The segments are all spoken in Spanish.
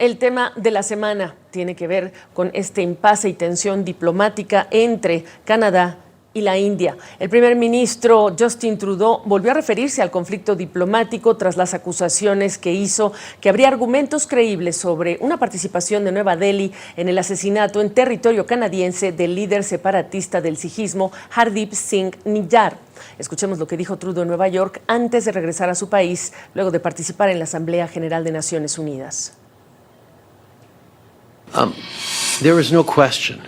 El tema de la semana tiene que ver con este impasse y tensión diplomática entre Canadá y la India. El primer ministro Justin Trudeau volvió a referirse al conflicto diplomático tras las acusaciones que hizo que habría argumentos creíbles sobre una participación de Nueva Delhi en el asesinato en territorio canadiense del líder separatista del sijismo Hardeep Singh Niyar. Escuchemos lo que dijo Trudeau en Nueva York antes de regresar a su país luego de participar en la Asamblea General de Naciones Unidas. There is no question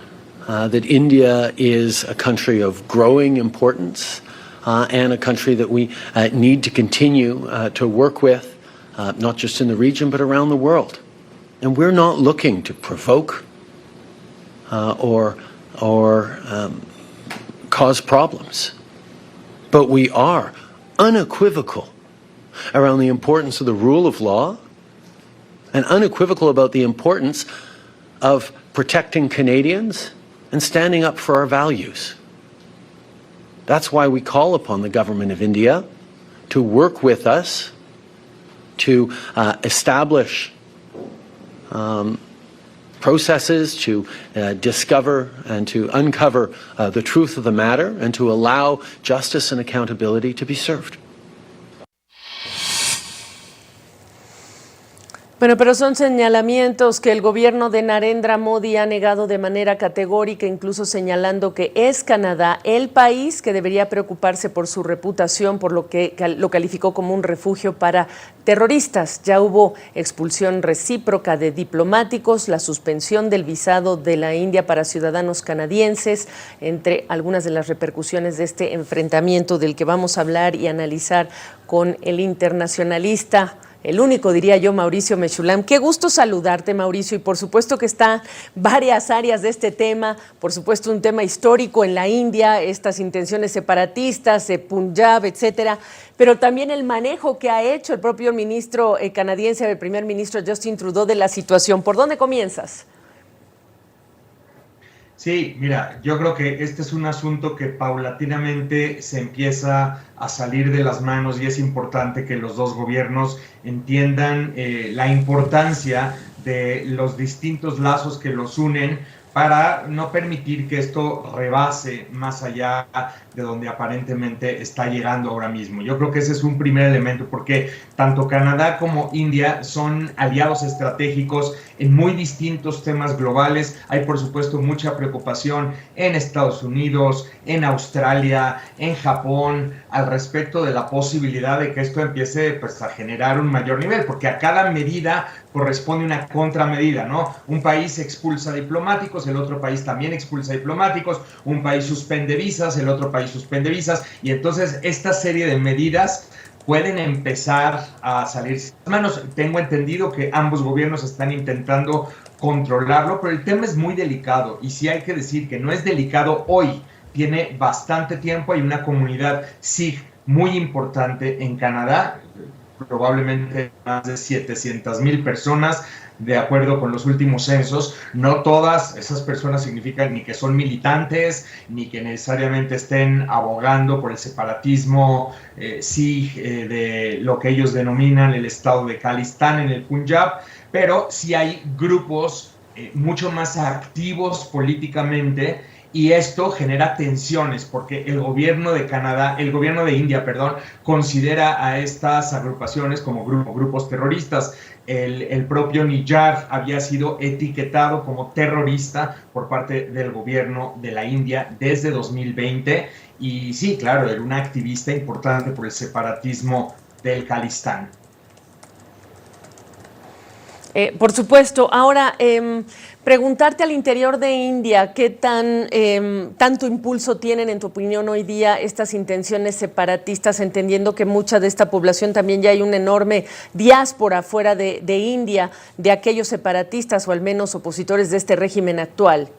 that India is a country of growing importance and a country that we need to continue to work with, not just in the region but around the world. And we're not looking to provoke or cause problems, but we are unequivocal around the importance of the rule of law and unequivocal about the importance of protecting Canadians and standing up for our values. That's why we call upon the government of India to work with us to establish processes to discover and to uncover the truth of the matter and to allow justice and accountability to be served. Bueno, pero son señalamientos que el gobierno de Narendra Modi ha negado de manera categórica, incluso señalando que es Canadá el país que debería preocuparse por su reputación, por lo que lo calificó como un refugio para terroristas. Ya hubo expulsión recíproca de diplomáticos, la suspensión del visado de la India para ciudadanos canadienses, entre algunas de las repercusiones de este enfrentamiento del que vamos a hablar y analizar con el internacionalista, el único, diría yo, Mauricio Mechulam. Qué gusto saludarte, Mauricio, y por supuesto que está varias áreas de este tema, por supuesto un tema histórico en la India, estas intenciones separatistas, Punjab, etcétera, pero también el manejo que ha hecho el propio ministro canadiense, el primer ministro Justin Trudeau, de la situación. ¿Por dónde comienzas? Sí, mira, yo creo que este es un asunto que paulatinamente se empieza a salir de las manos y es importante que los dos gobiernos entiendan la importancia de los distintos lazos que los unen para no permitir que esto rebase más allá de donde aparentemente está llegando ahora mismo. Yo creo que ese es un primer elemento, porque tanto Canadá como India son aliados estratégicos en muy distintos temas globales. Hay, por supuesto, mucha preocupación en Estados Unidos, en Australia, en Japón, al respecto de la posibilidad de que esto empiece pues, a generar un mayor nivel, porque a cada medida corresponde una contramedida, ¿no? Un país expulsa diplomáticos, el otro país también expulsa diplomáticos, un país suspende visas, el otro país suspende visas, y entonces esta serie de medidas pueden empezar a salirse de las manos. Tengo entendido que ambos gobiernos están intentando controlarlo, pero el tema es muy delicado, y sí hay que decir que no es delicado hoy, tiene bastante tiempo. Hay una comunidad Sikh muy importante en Canadá, probablemente más de 700,000 personas, de acuerdo con los últimos censos. No todas esas personas significan ni que son militantes, ni que necesariamente estén abogando por el separatismo Sikh de lo que ellos denominan el estado de Khalistan en el Punjab, pero sí hay grupos mucho más activos políticamente, y esto genera tensiones porque el gobierno de India, considera a estas agrupaciones como grupos terroristas. El propio Niyar había sido etiquetado como terrorista por parte del gobierno de la India desde 2020, y sí, claro, era un activista importante por el separatismo del Khalistan. Por supuesto. Ahora, preguntarte al interior de India, ¿qué tanto impulso tienen, en tu opinión, hoy día estas intenciones separatistas, entendiendo que mucha de esta población también ya hay una enorme diáspora fuera de India, de aquellos separatistas o al menos opositores de este régimen actual?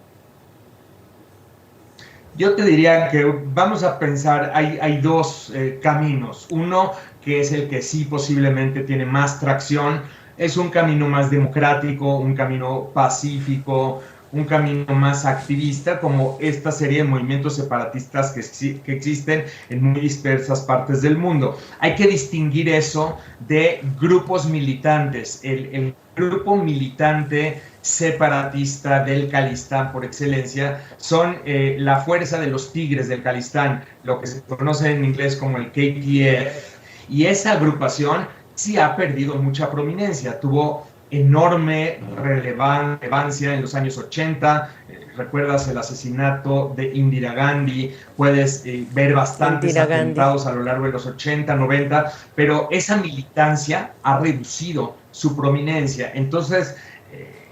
Yo te diría que vamos a pensar, hay dos caminos. Uno, que es el que sí posiblemente tiene más tracción, es un camino más democrático, un camino pacífico, un camino más activista, como esta serie de movimientos separatistas que existen en muy dispersas partes del mundo. Hay que distinguir eso de grupos militantes. El grupo militante separatista del Calistán por excelencia son la fuerza de los tigres del Calistán, lo que se conoce en inglés como el KPF, y esa agrupación sí ha perdido mucha prominencia, tuvo enorme relevancia en los años 80, recuerdas el asesinato de Indira Gandhi, puedes ver bastantes atentados a lo largo de los 80, 90, pero esa militancia ha reducido su prominencia. Entonces,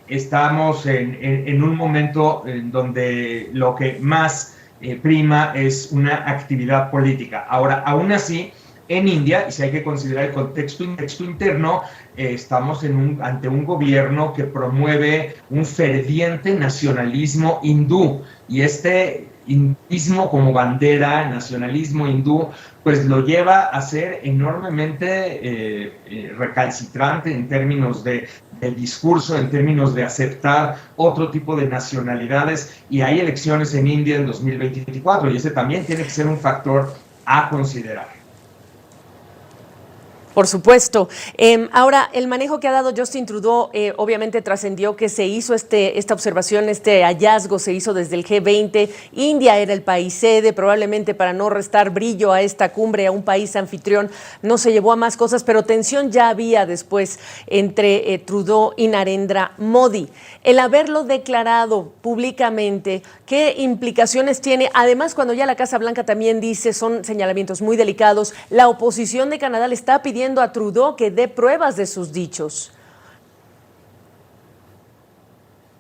estamos en un momento en donde lo que más prima es una actividad política. Ahora, aún así, en India, y si hay que considerar el contexto interno, estamos ante un gobierno que promueve un ferviente nacionalismo hindú, y este hinduismo como bandera, nacionalismo hindú, pues lo lleva a ser enormemente recalcitrante en términos del discurso, en términos de aceptar otro tipo de nacionalidades, y hay elecciones en India en 2024, y ese también tiene que ser un factor a considerar. Por supuesto. Ahora, el manejo que ha dado Justin Trudeau obviamente trascendió que se hizo esta observación, este hallazgo se hizo desde el G20. India era el país sede, probablemente para no restar brillo a esta cumbre, a un país anfitrión, no se llevó a más cosas, pero tensión ya había después entre Trudeau y Narendra Modi. El haberlo declarado públicamente, ¿qué implicaciones tiene? Además, cuando ya la Casa Blanca también dice, son señalamientos muy delicados, la oposición de Canadá le está pidiendo a Trudeau que dé pruebas de sus dichos.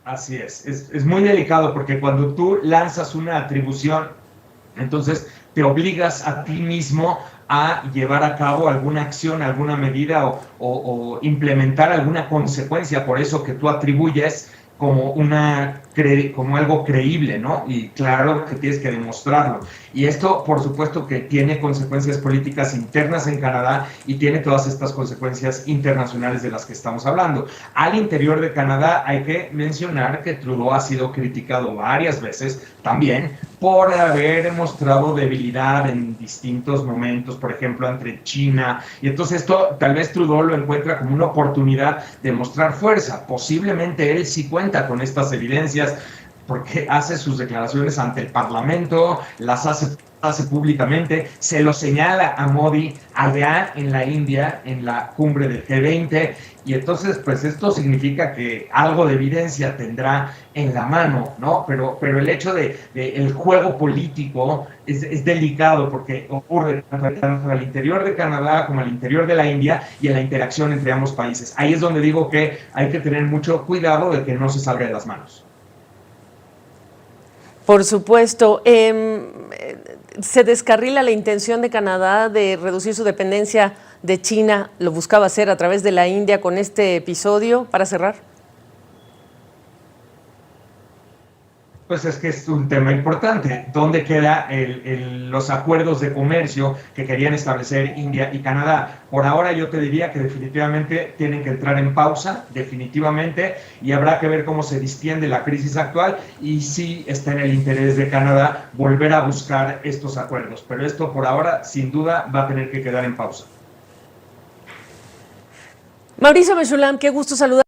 Así es muy delicado, porque cuando tú lanzas una atribución, entonces te obligas a ti mismo a llevar a cabo alguna acción, alguna medida o implementar alguna consecuencia por eso que tú atribuyes como algo creíble, ¿no? Y claro que tienes que demostrarlo. Y esto, por supuesto, que tiene consecuencias políticas internas en Canadá y tiene todas estas consecuencias internacionales de las que estamos hablando. Al interior de Canadá hay que mencionar que Trudeau ha sido criticado varias veces también por haber mostrado debilidad en distintos momentos, por ejemplo, entre China. Y entonces esto, tal vez Trudeau lo encuentra como una oportunidad de mostrar fuerza. Posiblemente él sí cuenta con estas evidencias, porque hace sus declaraciones ante el Parlamento, las hace públicamente, se lo señala a Modi allá en la India, en la cumbre del G20, y entonces pues esto significa que algo de evidencia tendrá en la mano, ¿no? Pero el hecho de el juego político es delicado, porque ocurre tanto al interior de Canadá como al interior de la India y en la interacción entre ambos países. Ahí es donde digo que hay que tener mucho cuidado de que no se salga de las manos. Por supuesto. ¿Se descarrila la intención de Canadá de reducir su dependencia de China? ¿Lo buscaba hacer a través de la India con este episodio? Para cerrar. Pues es que es un tema importante. ¿Dónde quedan los acuerdos de comercio que querían establecer India y Canadá? Por ahora yo te diría que definitivamente tienen que entrar en pausa, definitivamente, y habrá que ver cómo se distiende la crisis actual y si está en el interés de Canadá volver a buscar estos acuerdos. Pero esto por ahora, sin duda, va a tener que quedar en pausa. Mauricio Meshulam, qué gusto saludar.